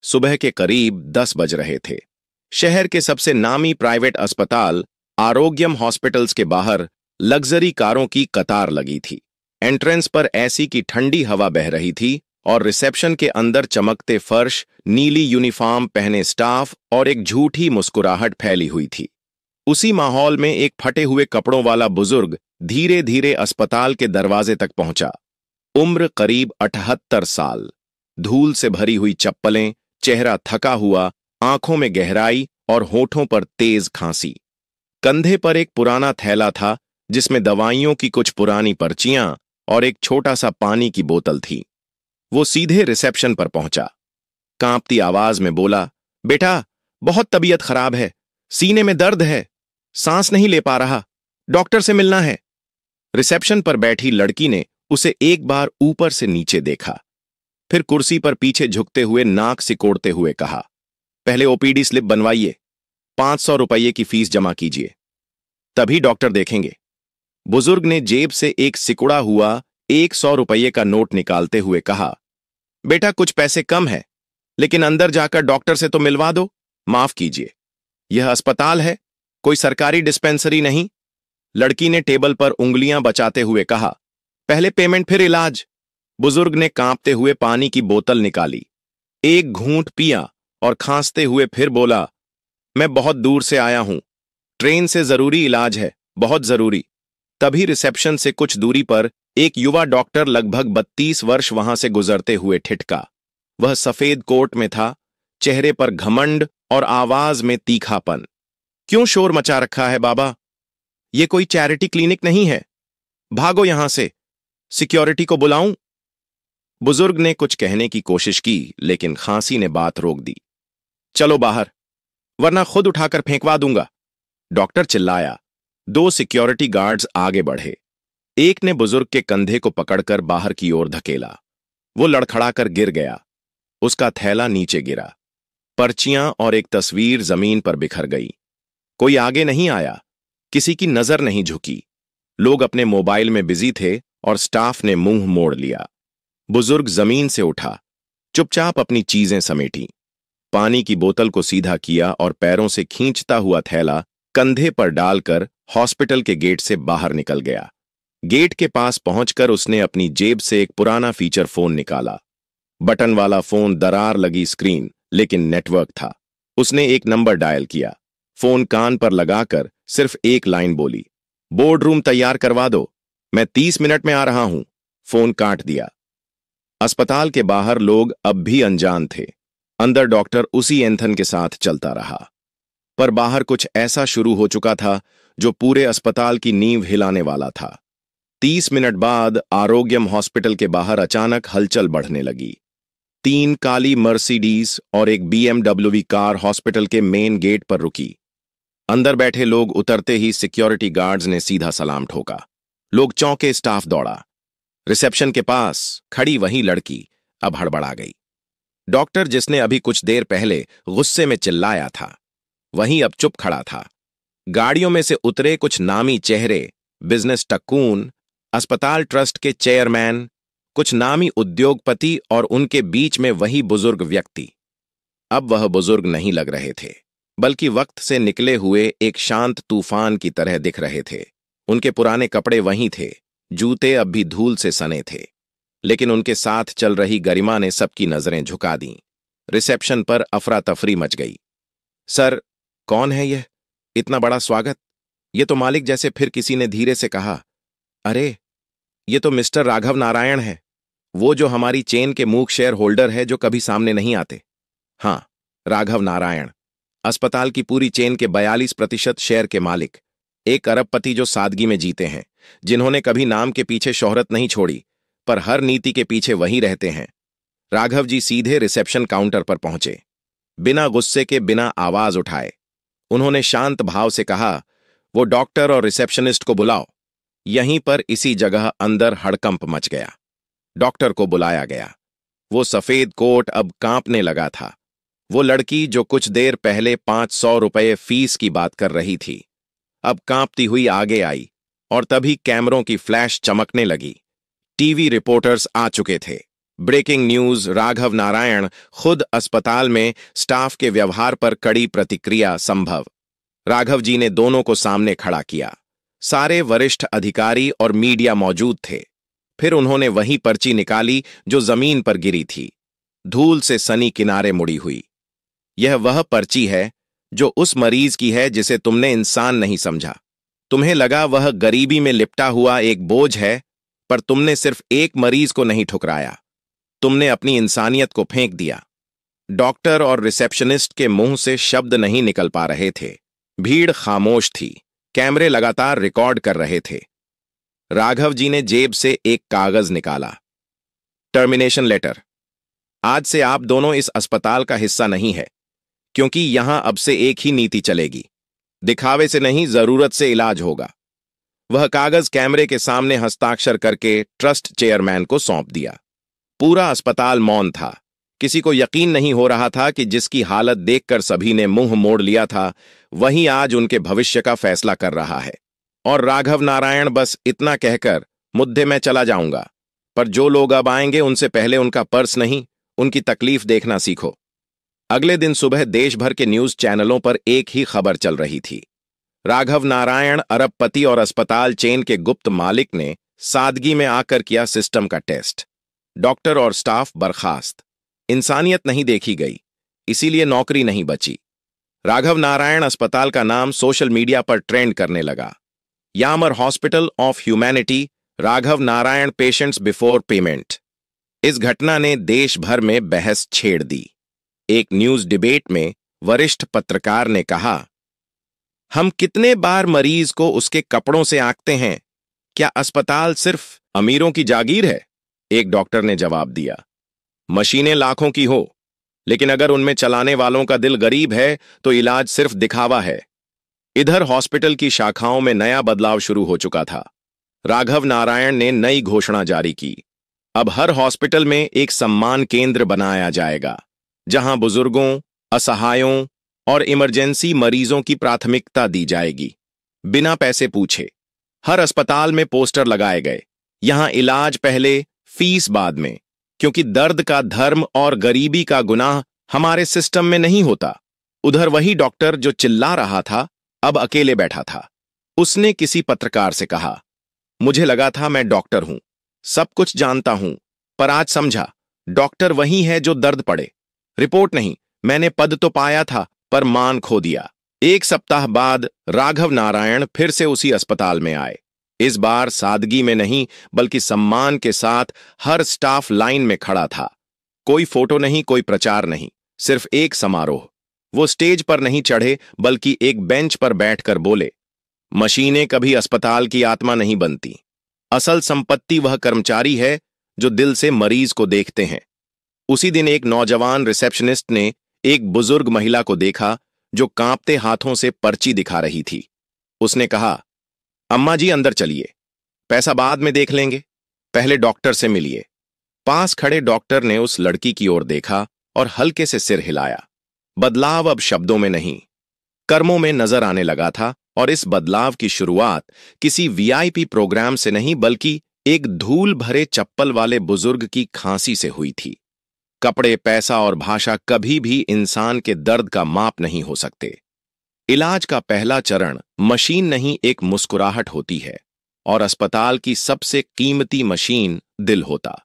सुबह के करीब 10 बज रहे थे। शहर के सबसे नामी प्राइवेट अस्पताल आरोग्यम हॉस्पिटल्स के बाहर लग्जरी कारों की कतार लगी थी। एंट्रेंस पर ऐसी की ठंडी हवा बह रही थी और रिसेप्शन के अंदर चमकते फर्श, नीली यूनिफॉर्म पहने स्टाफ और एक झूठी मुस्कुराहट फैली हुई थी। उसी माहौल में एक फटे हुए कपड़ों वाला बुजुर्ग धीरे धीरे अस्पताल के दरवाजे तक पहुंचा। उम्र करीब 78 साल, धूल से भरी हुई चप्पलें, चेहरा थका हुआ, आंखों में गहराई और होठों पर तेज खांसी। कंधे पर एक पुराना थैला था जिसमें दवाइयों की कुछ पुरानी पर्चियां और एक छोटा सा पानी की बोतल थी। वो सीधे रिसेप्शन पर पहुंचा। कांपती आवाज में बोला, बेटा, बहुत तबीयत खराब है, सीने में दर्द है, सांस नहीं ले पा रहा, डॉक्टर से मिलना है। रिसेप्शन पर बैठी लड़की ने उसे एक बार ऊपर से नीचे देखा, फिर कुर्सी पर पीछे झुकते हुए नाक सिकोड़ते हुए कहा, पहले ओपीडी स्लिप बनवाइए, 500 रुपये की फीस जमा कीजिए, तभी डॉक्टर देखेंगे। बुजुर्ग ने जेब से एक सिकुड़ा हुआ 100 रुपये का नोट निकालते हुए कहा, बेटा, कुछ पैसे कम है, लेकिन अंदर जाकर डॉक्टर से तो मिलवा दो। माफ कीजिए, यह अस्पताल है, कोई सरकारी डिस्पेंसरी नहीं। लड़की ने टेबल पर उंगलियां बचाते हुए कहा, पहले पेमेंट फिर इलाज। बुजुर्ग ने कांपते हुए पानी की बोतल निकाली, एक घूंट पिया और खांसते हुए फिर बोला, मैं बहुत दूर से आया हूं, ट्रेन से जरूरी इलाज है, बहुत जरूरी। तभी रिसेप्शन से कुछ दूरी पर एक युवा डॉक्टर लगभग 32 वर्ष वहां से गुजरते हुए ठिठका। वह सफेद कोट में था, चेहरे पर घमंड और आवाज में तीखापन। क्यों शोर मचा रखा है बाबा? यह कोई चैरिटी क्लिनिक नहीं है, भागो यहां से, सिक्योरिटी को बुलाऊं? बुजुर्ग ने कुछ कहने की कोशिश की, लेकिन खांसी ने बात रोक दी। चलो बाहर, वरना खुद उठाकर फेंकवा दूंगा, डॉक्टर चिल्लाया। 2 सिक्योरिटी गार्ड्स आगे बढ़े। एक ने बुजुर्ग के कंधे को पकड़कर बाहर की ओर धकेला। वो लड़खड़ाकर गिर गया। उसका थैला नीचे गिरा, पर्चियां और एक तस्वीर जमीन पर बिखर गई। कोई आगे नहीं आया, किसी की नजर नहीं झुकी। लोग अपने मोबाइल में बिजी थे और स्टाफ ने मुंह मोड़ लिया। बुजुर्ग जमीन से उठा, चुपचाप अपनी चीजें समेटी, पानी की बोतल को सीधा किया और पैरों से खींचता हुआ थैला कंधे पर डालकर हॉस्पिटल के गेट से बाहर निकल गया। गेट के पास पहुंचकर उसने अपनी जेब से एक पुराना फीचर फोन निकाला। बटन वाला फोन, दरार लगी स्क्रीन, लेकिन नेटवर्क था। उसने एक नंबर डायल किया, फोन कान पर लगाकर सिर्फ एक लाइन बोली, बोर्ड रूम तैयार करवा दो, मैं 30 मिनट में आ रहा हूं। फोन काट दिया। अस्पताल के बाहर लोग अब भी अनजान थे। अंदर डॉक्टर उसी एंथन के साथ चलता रहा, पर बाहर कुछ ऐसा शुरू हो चुका था जो पूरे अस्पताल की नींव हिलाने वाला था। 30 मिनट बाद आरोग्यम हॉस्पिटल के बाहर अचानक हलचल बढ़ने लगी। 3 काली मर्सिडीज और एक BMW कार हॉस्पिटल के मेन गेट पर रुकी। अंदर बैठे लोग उतरते ही सिक्योरिटी गार्ड्स ने सीधा सलाम ठोका। लोग चौंके, स्टाफ दौड़ा। रिसेप्शन के पास खड़ी वही लड़की अब हड़बड़ा गई। डॉक्टर, जिसने अभी कुछ देर पहले गुस्से में चिल्लाया था, वहीं अब चुप खड़ा था। गाड़ियों में से उतरे कुछ नामी चेहरे, बिजनेस टक्कून, अस्पताल ट्रस्ट के चेयरमैन, कुछ नामी उद्योगपति और उनके बीच में वही बुजुर्ग व्यक्ति। अब वह बुजुर्ग नहीं लग रहे थे, बल्कि वक्त से निकले हुए एक शांत तूफान की तरह दिख रहे थे। उनके पुराने कपड़े वहीं थे, जूते अब भी धूल से सने थे, लेकिन उनके साथ चल रही गरिमा ने सबकी नजरें झुका दीं। रिसेप्शन पर अफरा तफरी मच गई। सर, कौन है यह? इतना बड़ा स्वागत? ये तो मालिक जैसे। फिर किसी ने धीरे से कहा, अरे, ये तो मिस्टर राघव नारायण है, वो जो हमारी चेन के मूक शेयर होल्डर है, जो कभी सामने नहीं आते। हाँ, राघव नारायण, अस्पताल की पूरी चेन के 42% शेयर के मालिक, एक अरबपति जो सादगी में जीते हैं, जिन्होंने कभी नाम के पीछे शोहरत नहीं छोड़ी, पर हर नीति के पीछे वही रहते हैं। राघव जी सीधे रिसेप्शन काउंटर पर पहुंचे। बिना गुस्से के, बिना आवाज उठाए उन्होंने शांत भाव से कहा, वो डॉक्टर और रिसेप्शनिस्ट को बुलाओ। यहीं पर इसी जगह अंदर हड़कंप मच गया। डॉक्टर को बुलाया गया। वो सफेद कोट अब कांपने लगा था। वो लड़की जो कुछ देर पहले 500 रुपये फीस की बात कर रही थी, अब कांपती हुई आगे आई और तभी कैमरों की फ्लैश चमकने लगी। टीवी रिपोर्टर्स आ चुके थे। ब्रेकिंग न्यूज, राघव नारायण खुद अस्पताल में स्टाफ के व्यवहार पर कड़ी प्रतिक्रिया संभव। राघव जी ने दोनों को सामने खड़ा किया। सारे वरिष्ठ अधिकारी और मीडिया मौजूद थे। फिर उन्होंने वही पर्ची निकाली जो जमीन पर गिरी थी, धूल से सनी किनारे मुड़ी हुई। यह वह पर्ची है जो उस मरीज की है जिसे तुमने इंसान नहीं समझा। तुम्हें लगा वह गरीबी में लिपटा हुआ एक बोझ है, पर तुमने सिर्फ एक मरीज को नहीं ठुकराया, तुमने अपनी इंसानियत को फेंक दिया। डॉक्टर और रिसेप्शनिस्ट के मुंह से शब्द नहीं निकल पा रहे थे। भीड़ खामोश थी। कैमरे लगातार रिकॉर्ड कर रहे थे। राघव जी ने जेब से एक कागज निकाला। Termination letter. आज से आप दोनों इस अस्पताल का हिस्सा नहीं है, क्योंकि यहां अब से एक ही नीति चलेगी। दिखावे से नहीं, जरूरत से इलाज होगा। वह कागज कैमरे के सामने हस्ताक्षर करके ट्रस्ट चेयरमैन को सौंप दिया। पूरा अस्पताल मौन था। किसी को यकीन नहीं हो रहा था कि जिसकी हालत देखकर सभी ने मुंह मोड़ लिया था, वही आज उनके भविष्य का फैसला कर रहा है। और राघव नारायण बस इतना कहकर, मुद्दे में चला जाऊंगा, पर जो लोग अब आएंगे उनसे पहले उनका पर्स नहीं, उनकी तकलीफ देखना सीखो। अगले दिन सुबह देश भर के न्यूज चैनलों पर एक ही खबर चल रही थी। राघव नारायण अरबपति और अस्पताल चेन के गुप्त मालिक ने सादगी में आकर किया सिस्टम का टेस्ट। डॉक्टर और स्टाफ बर्खास्त। इंसानियत नहीं देखी गई, इसीलिए नौकरी नहीं बची। राघव नारायण अस्पताल का नाम सोशल मीडिया पर ट्रेंड करने लगा। यामर hospital of humanity, Raghav Narayan patients before payment. इस घटना ने देश भर में बहस छेड़ दी। एक न्यूज डिबेट में वरिष्ठ पत्रकार ने कहा, हम कितने बार मरीज को उसके कपड़ों से आंकते हैं, क्या अस्पताल सिर्फ अमीरों की जागीर है? एक डॉक्टर ने जवाब दिया, मशीनें लाखों की हो, लेकिन अगर उनमें चलाने वालों का दिल गरीब है तो इलाज सिर्फ दिखावा है। इधर हॉस्पिटल की शाखाओं में नया बदलाव शुरू हो चुका था। राघव नारायण ने नई घोषणा जारी की। अब हर हॉस्पिटल में एक सम्मान केंद्र बनाया जाएगा, जहां बुजुर्गों, असहायों और इमरजेंसी मरीजों की प्राथमिकता दी जाएगी, बिना पैसे पूछे। हर अस्पताल में पोस्टर लगाए गए, यहां इलाज पहले, फीस बाद में, क्योंकि दर्द का धर्म और गरीबी का गुनाह हमारे सिस्टम में नहीं होता। उधर वही डॉक्टर जो चिल्ला रहा था, अब अकेले बैठा था। उसने किसी पत्रकार से कहा, मुझे लगा था मैं डॉक्टर हूं, सब कुछ जानता हूं, पर आज समझा, डॉक्टर वही है जो दर्द पड़े। रिपोर्ट नहीं, मैंने पद तो पाया था, पर मान खो दिया। एक सप्ताह बाद राघव नारायण फिर से उसी अस्पताल में आए। इस बार सादगी में नहीं, बल्कि सम्मान के साथ हर स्टाफ लाइन में खड़ा था। कोई फोटो नहीं, कोई प्रचार नहीं, सिर्फ एक समारोह। वो स्टेज पर नहीं चढ़े, बल्कि एक बेंच पर बैठकर बोले, मशीनें कभी अस्पताल की आत्मा नहीं बनती। असल संपत्ति वह कर्मचारी है जो दिल से मरीज को देखते हैं। उसी दिन एक नौजवान रिसेप्शनिस्ट ने एक बुजुर्ग महिला को देखा जो कांपते हाथों से पर्ची दिखा रही थी। उसने कहा, अम्मा जी अंदर चलिए, पैसा बाद में देख लेंगे, पहले डॉक्टर से मिलिए। पास खड़े डॉक्टर ने उस लड़की की ओर देखा और हल्के से सिर हिलाया। बदलाव अब शब्दों में नहीं, कर्मों में नजर आने लगा था। और इस बदलाव की शुरुआत किसी वीआईपी प्रोग्राम से नहीं, बल्कि एक धूल भरे चप्पल वाले बुजुर्ग की खांसी से हुई थी। कपड़े, पैसा और भाषा कभी भी इंसान के दर्द का माप नहीं हो सकते। इलाज का पहला चरण मशीन नहीं, एक मुस्कुराहट होती है, और अस्पताल की सबसे कीमती मशीन दिल होता।